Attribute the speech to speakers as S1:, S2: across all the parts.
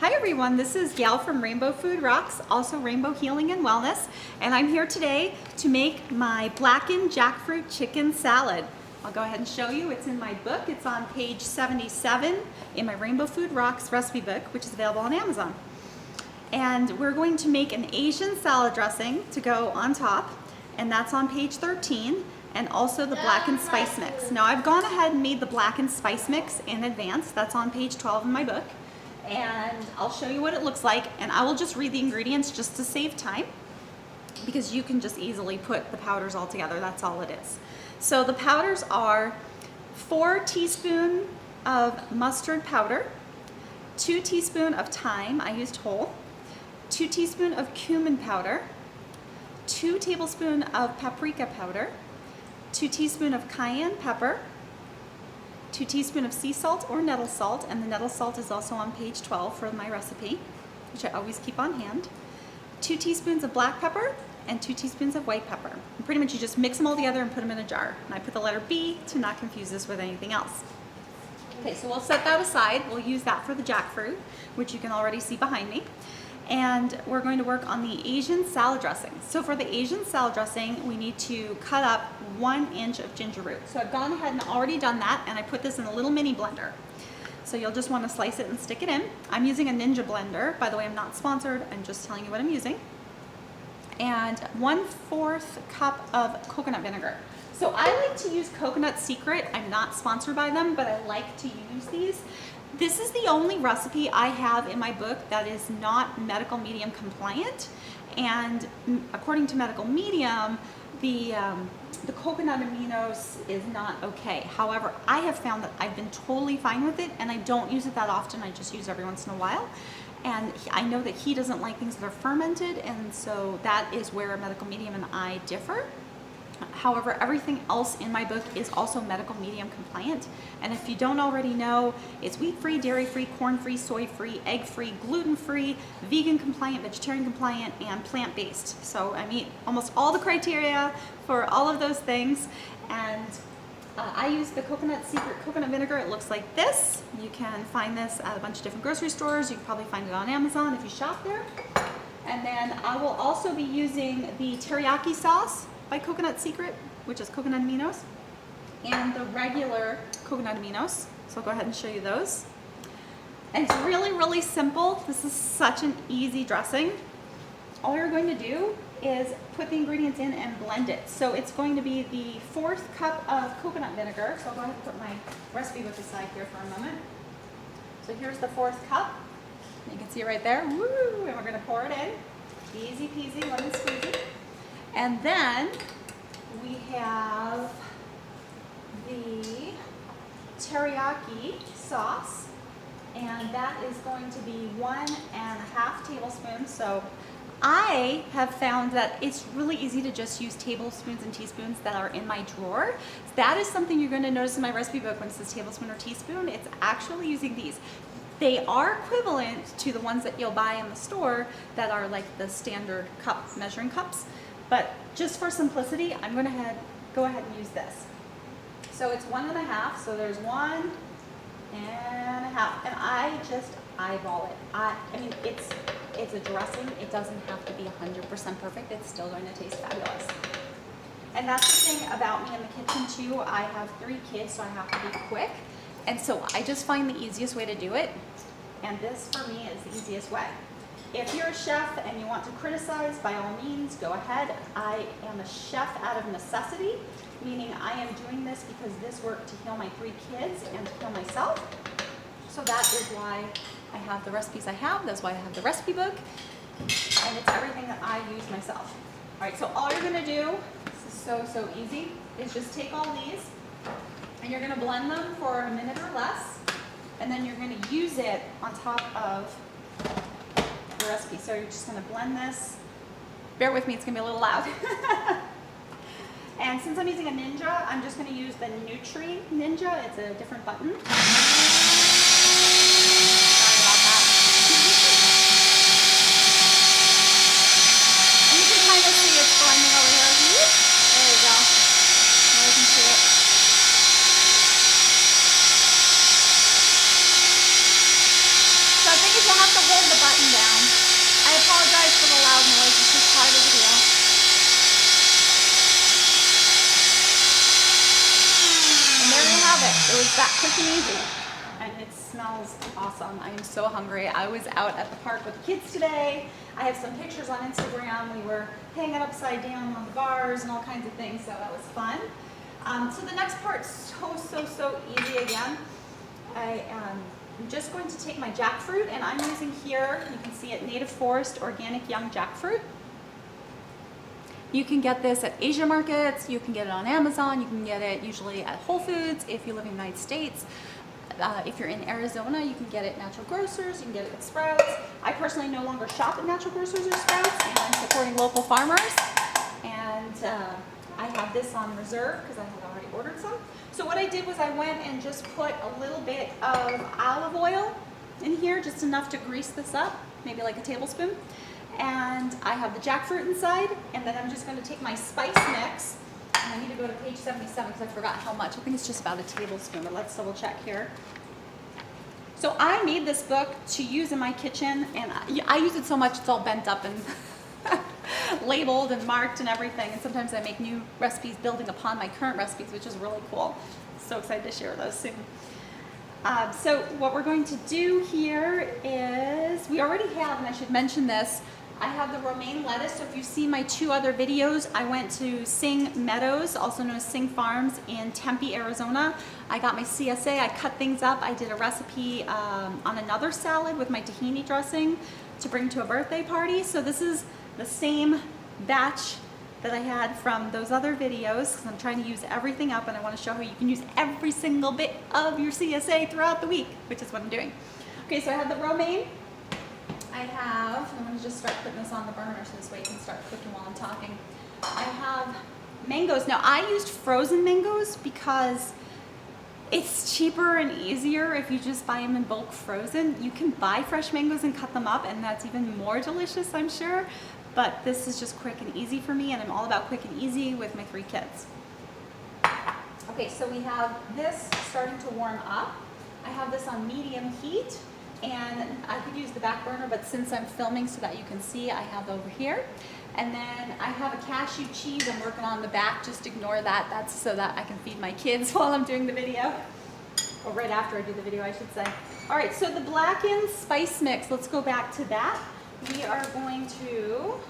S1: Hi everyone, this is Gal from Rainbow Food Rocks, also Rainbow Healing and Wellness, and I'm here today to make my blackened jackfruit chicken salad. I'll go ahead and show you. It's in my book. It's on page 77 in my Rainbow Food Rocks recipe book, which is available on Amazon. And we're going to make an Asian salad dressing to go on top, and that's on page 13, and also the blackened spice mix. Now I've gone ahead and made the blackened spice mix in advance. That's on page 12 in my book. And I'll show you what it looks like, and I will just read the ingredients just to save time, because you can just easily put the powders all together. That's all it is. So the powders are 4 teaspoons of mustard powder, 2 teaspoons of thyme, I used whole, 2 teaspoons of cumin powder, 2 tablespoons of paprika powder, 2 teaspoons of cayenne pepper, 2 teaspoons of sea salt or nettle salt, and the nettle salt is also on page 12 for my recipe, which I always keep on hand, 2 teaspoons of black pepper, and 2 teaspoons of white pepper. And pretty much you just mix them all together and put them in a jar. And I put the letter B to not confuse this with anything else. Okay, so we'll set that aside. We'll use that for the jackfruit, which you can already see behind me. And we're going to work on the Asian salad dressing. So for the Asian salad dressing, we need to cut up 1 inch of ginger root. So I've gone ahead and already done that, and I put this in a little mini blender. So you'll just want to slice it and stick it in. I'm using a Ninja blender. By the way, I'm not sponsored. I'm just telling you what I'm using. And 1/4 cup of coconut vinegar. So I like to use Coconut Secret. I'm not sponsored by them, but I like to use these. This is the only recipe I have in my book that is not medical medium compliant, and according to medical medium, the coconut aminos is not okay. However, I have found that I've been totally fine with it, and I don't use it that often. I just use it every once in a while. And I know that he doesn't like things that are fermented, and so that is where medical medium and I differ. However, everything else in my book is also medical medium compliant. And if you don't already know, it's wheat-free, dairy-free, corn-free, soy-free, egg-free, gluten-free, vegan compliant, vegetarian compliant, and plant-based. So I meet almost all the criteria for all of those things. And I use the Coconut Secret coconut vinegar. It looks like this. You can find this at a bunch of different grocery stores. You can probably find it on Amazon if you shop there. And then I will also be using the teriyaki sauce by Coconut Secret, which is coconut aminos, and the regular coconut aminos. So I'll go ahead and show you those. And it's really, really simple. This is such an easy dressing. All you're going to do is put the ingredients in and blend it. So it's going to be the 4th cup of coconut vinegar. So I'll go ahead and put my recipe book aside here for a moment. So here's the 4th cup. You can see it right there. Woo! And we're going to pour it in. Easy peasy, lemon squeezy. And then we have the teriyaki sauce, and that is going to be 1.5 tablespoons. So I have found that it's really easy to just use tablespoons and teaspoons that are in my drawer. That is something you're going to notice in my recipe book when it says tablespoon or teaspoon. It's actually using these. They are equivalent to the ones that you'll buy in the store that are like the standard cup, measuring cups. But just for simplicity, I'm going to go ahead and use this. So it's 1.5, so there's 1.5, and I just eyeball it. I mean, it's a dressing. It doesn't have to be 100% perfect. It's still going to taste fabulous. And that's the thing about me in the kitchen too. I have 3 kids, so I have to be quick. And so I just find the easiest way to do it. And this for me is the easiest way. If you're a chef and you want to criticize, by all means, go ahead. I am a chef out of necessity, meaning I am doing this because this worked to heal my 3 kids and to heal myself. So that is why I have the recipes I have. That's why I have the recipe book. And it's everything that I use myself. All right, so all you're gonna do, this is so easy, is just take all these and you're gonna blend them for a minute or less. And then you're gonna use it on top of recipe. So you're just going to blend this. Bear with me, it's going to be a little loud. And since I'm using a Ninja, I'm just going to use the Nutri Ninja. It's a different button. Sorry about that. And you can kind of see it's blending over here. There you go. Now you can see it. So I think if you have to hold is that quick and easy. And it smells awesome. I am so hungry. I was out at the park with the kids today. I have some pictures on Instagram. We were hanging upside down on the bars and all kinds of things, so that was fun. So the next part, so easy again. I'm just going to take my jackfruit, and I'm using here, you can see it, Native Forest Organic Young Jackfruit. You can get this at Asia markets, you can get it on Amazon, you can get it usually at Whole Foods if you live in the United States. If you're in Arizona, you can get it at natural grocers, you can get it at Sprouts. I personally no longer shop at natural grocers or Sprouts, and I'm supporting local farmers. And I have this on reserve because I had already ordered some. So what I did was I went and just put a little bit of olive oil in here, just enough to grease this up, maybe like a tablespoon. And I have the jackfruit inside, and then I'm just going to take my spice mix. And I need to go to page 77 because I forgot how much. I think it's just about a tablespoon, but let's double check here. So I made this book to use in my kitchen, and I use it so much it's all bent up and labeled and marked and everything. And sometimes I make new recipes building upon my current recipes, which is really cool. So excited to share those soon. So what we're going to do here is, we already have, and I should mention this, I have the romaine lettuce. So if you see my 2 other videos, I went to Sing Meadows, also known as Sing Farms in Tempe, Arizona. I got my CSA, I cut things up. I did a recipe on another salad with my tahini dressing to bring to a birthday party. So this is the same batch that I had from those other videos, because I'm trying to use everything up, and I want to show how you can use every single bit of your CSA throughout the week, which is what I'm doing. Okay, so I have the romaine. I'm going to just start putting this on the burner so this way you can start cooking while I'm talking. I have mangoes. Now I used frozen mangoes because it's cheaper and easier if you just buy them in bulk frozen. You can buy fresh mangoes and cut them up, and that's even more delicious, I'm sure. But this is just quick and easy for me, and I'm all about quick and easy with my 3 kids. Okay, so we have this starting to warm up. I have this on medium heat. And I could use the back burner, but since I'm filming so that you can see, I have over here. And then I have a cashew cheese I'm working on the back. Just ignore that. That's so that I can feed my kids while I'm doing the video. Or right after I do the video, I should say. All right, so the blackened spice mix, let's go back to that. We are going to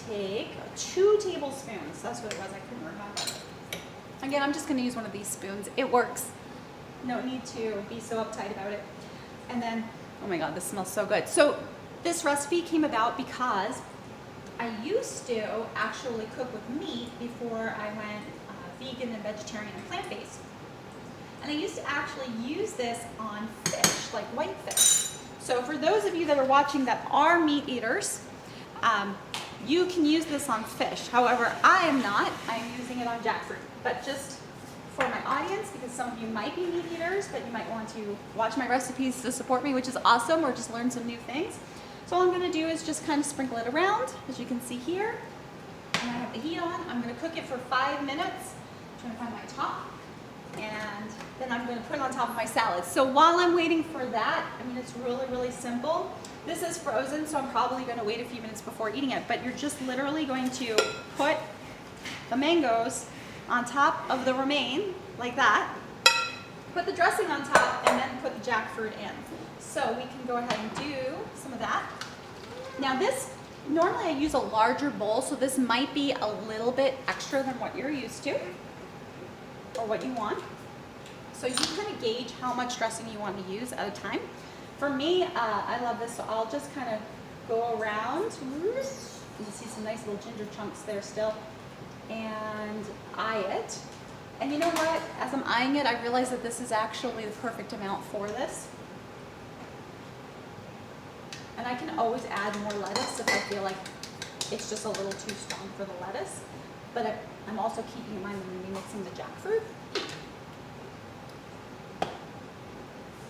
S1: take 2 tablespoons. That's what it was, I couldn't remember. Again, I'm just gonna use one of these spoons. It works. No need to be so uptight about it. And then, oh my God, this smells so good. So this recipe came about because I used to actually cook with meat before I went vegan and vegetarian and plant-based. And I used to actually use this on fish, like white fish. So for those of you that are watching that are meat eaters, you can use this on fish. However, I am not. I'm using it on jackfruit. But just for my audience, because some of you might be meat eaters, but you might want to watch my recipes to support me, which is awesome, or just learn some new things. So all I'm going to do is just kind of sprinkle it around, as you can see here. And I have the heat on. I'm going to cook it for 5 minutes. I'm trying to find my top. And then I'm going to put it on top of my salad. So while I'm waiting for that, I mean, it's really, really simple. This is frozen, so I'm probably going to wait a few minutes before eating it. But you're just literally going to put the mangoes on top of the romaine, like that. Put the dressing on top, and then put the jackfruit in. So we can go ahead and do some of that. Now this, normally I use a larger bowl, so this might be a little bit extra than what you're used to, or what you want. So you kind of gauge how much dressing you want to use at a time. For me, I love this, so I'll just kind of go around. You can see some nice little ginger chunks there still. And eye it. And you know what? As I'm eyeing it, I realize that this is actually the perfect amount for this. And I can always add more lettuce if I feel like it's just a little too strong for the lettuce. But I'm also keeping in mind when I'm mixing the jackfruit.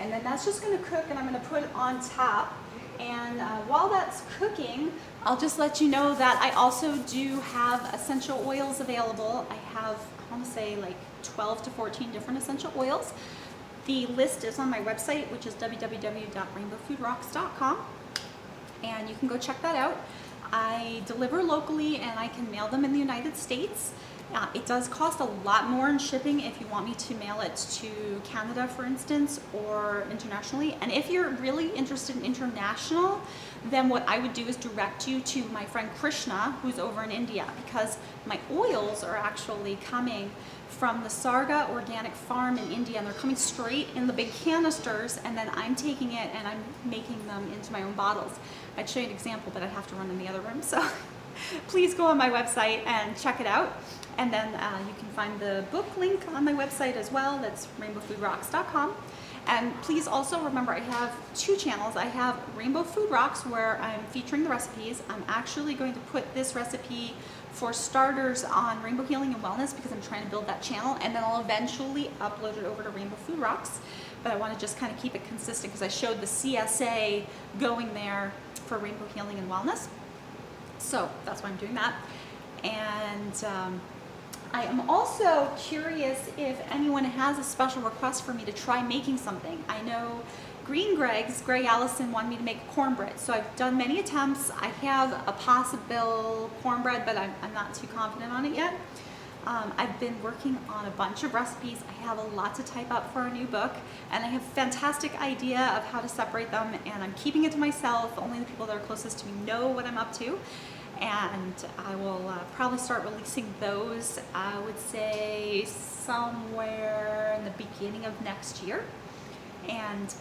S1: And then that's just going to cook, and I'm going to put it on top. And while that's cooking, I'll just let you know that I also do have essential oils available. I have, I want to say, like 12 to 14 different essential oils. The list is on my website, which is www.rainbowfoodrocks.com, and you can go check that out. I deliver locally, and I can mail them in the United States. It does cost a lot more in shipping if you want me to mail it to Canada, for instance, or internationally. And if you're really interested in international, then what I would do is direct you to my friend Krishna, who's over in India, because my oils are actually coming from the Sarga Organic Farm in India, and they're coming straight in the big canisters, and then I'm taking it and I'm making them into my own bottles. I'd show you an example, but I'd have to run in the other room, so please go on my website and check it out. And then you can find the book link on my website as well. That's rainbowfoodrocks.com. And please also remember, I have two channels. I have Rainbow Food Rocks, where I'm featuring the recipes. I'm actually going to put this recipe for starters on Rainbow Healing and Wellness, because I'm trying to build that channel, and then I'll eventually upload it over to Rainbow Food Rocks. But I want to just kind of keep it consistent, because I showed the CSA going there for Rainbow Healing and Wellness. So that's why I'm doing that. And I am also curious if anyone has a special request for me to try making something. I know Greg Allison wanted me to make cornbread, so I've done many attempts. I have a possible cornbread, but I'm not too confident on it yet. I've been working on a bunch of recipes. I have a lot to type up for a new book, and I have a fantastic idea of how to separate them, and I'm keeping it to myself. Only the people that are closest to me know what I'm up to. And I will probably start releasing those, I would say, somewhere in the beginning of next year. And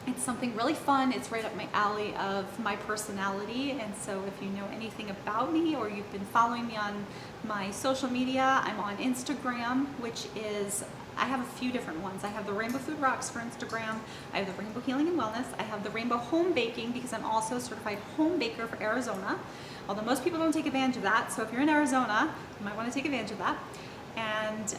S1: it's something really fun. It's right up my alley of my personality. And so if you know anything about me, or you've been following me on my social media, I'm on Instagram, which is, I have a few different ones. I have the Rainbow Food Rocks for Instagram. I have the Rainbow Healing and Wellness. I have the Rainbow Home Baking, because I'm also a certified home baker for Arizona. Although most people don't take advantage of that, so if you're in Arizona, you might want to take advantage of that. And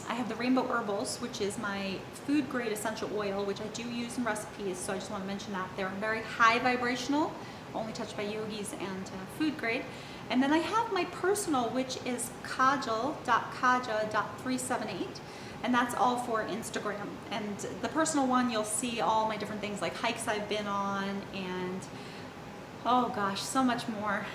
S1: I have the Rainbow Herbals, which is my food grade essential oil, which I do use in recipes, so I just want to mention that. They're very high vibrational, only touched by yogis, and food grade. And then I have my personal, which is kajal.kaja.378, and that's all for Instagram. And the personal one, you'll see all my different things, like hikes I've been on, and oh gosh, so much more.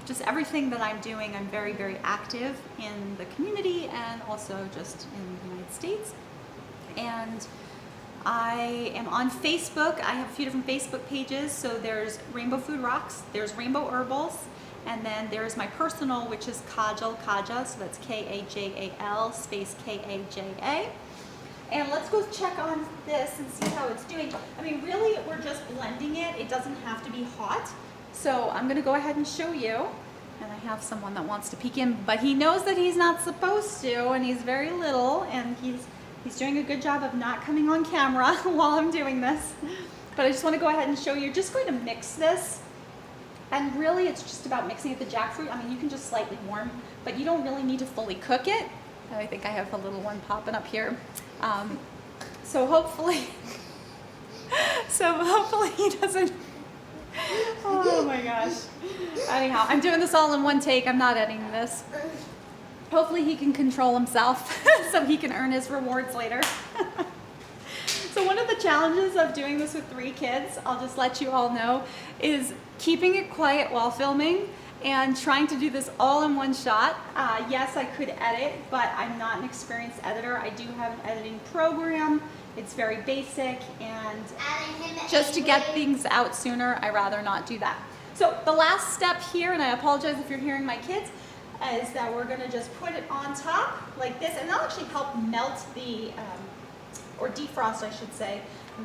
S1: Just everything that I'm doing. I'm very, very active in the community, and also just in the United States. And I am on Facebook. I have a few different Facebook pages. So there's Rainbow Food Rocks, there's Rainbow Herbals, and then there's my personal, which is Kajal Kaja, so that's Kajal space Kaja. And let's go check on this and see how it's doing. I mean, really, we're just blending it. It doesn't have to be hot. So I'm gonna go ahead and show you. And I have someone that wants to peek in, but he knows that he's not supposed to, and he's very little, and he's doing a good job of not coming on camera while I'm doing this. But I just wanna go ahead and show you. You're just going to mix this. And really, it's just about mixing it with the jackfruit. I mean, you can just slightly warm, but you don't really need to fully cook it. I think I have a little one popping up here. So hopefully he doesn't, oh my gosh. Anyhow, I'm doing this all in one take. I'm not editing this. Hopefully he can control himself so he can earn his rewards later. So one of the challenges of doing this with 3 kids, I'll just let you all know, is keeping it quiet while filming and trying to do this all in one shot. Yes, I could edit, but I'm not an experienced editor. I do have an editing program. It's very basic, and just to get things out sooner, I rather not do that. So the last step here, and I apologize if you're hearing my kids, is that we're gonna just put it on top like this, and that'll actually help melt the, or defrost, I should say,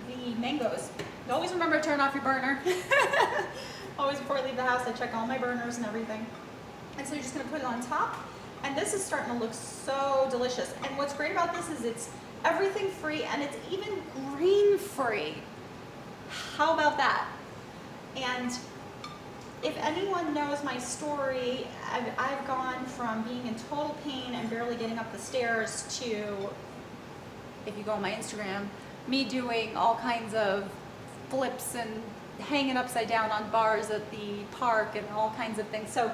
S1: the mangoes. And always remember to turn off your burner. Always before I leave the house, I check all my burners and everything. And so you're just gonna put it on top. And this is starting to look so delicious. And what's great about this is it's everything free, and it's even grain free. How about that? And if anyone knows my story, I've gone from being in total pain and barely getting up the stairs to, if you go on my Instagram, me doing all kinds of flips and hanging upside down on bars at the park and all kinds of things. So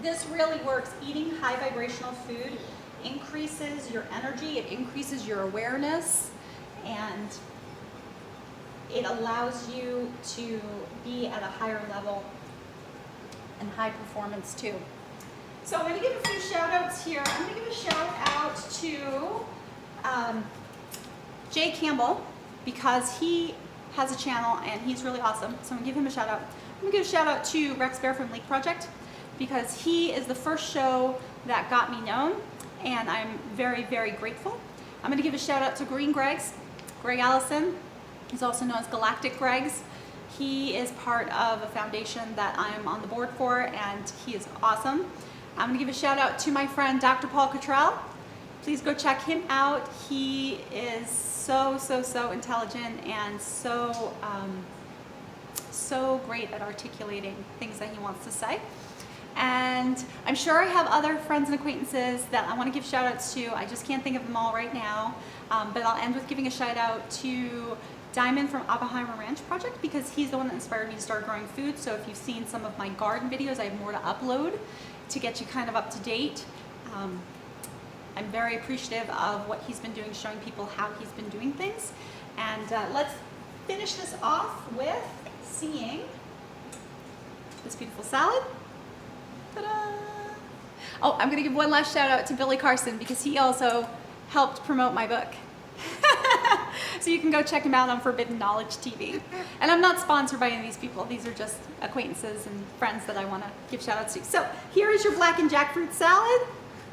S1: this really works. Eating high vibrational food increases your energy, it increases your awareness, and it allows you to be at a higher level and high performance too. So I'm going to give a few shout outs here. I'm going to give a shout out to Jay Campbell because he has a channel and he's really awesome. So I'm going to give him a shout out. I'm going to give a shout out to Rex Bear from Leak Project because he is the first show that got me known and I'm very, very grateful. I'm going to give a shout out to Green Greg's, Greg Allison. He's also known as Galactic Greg's. He is part of a foundation that I'm on the board for and he is awesome. I'm going to give a shout out to my friend Dr. Paul Cottrell. Please go check him out. He is so intelligent and so great at articulating things that he wants to say. And I'm sure I have other friends and acquaintances that I want to give shout outs to. I just can't think of them all right now. But I'll end with giving a shout out to Diamond from Oppenheimer Ranch Project because he's the one that inspired me to start growing food. So if you've seen some of my garden videos, I have more to upload to get you kind of up to date. I'm very appreciative of what he's been doing, showing people how he's been doing things. And let's finish this off with seeing this beautiful salad. Ta-da! Oh, I'm gonna give one last shout out to Billy Carson because he also helped promote my book. So you can go check him out on Forbidden Knowledge TV. And I'm not sponsored by any of these people. These are just acquaintances and friends that I want to give shout outs to. So here is your blackened jackfruit salad.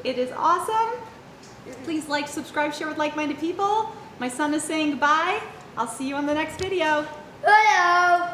S1: It is awesome. Please like, subscribe, share with like-minded people. My son is saying goodbye. I'll see you on the next video.
S2: Hello.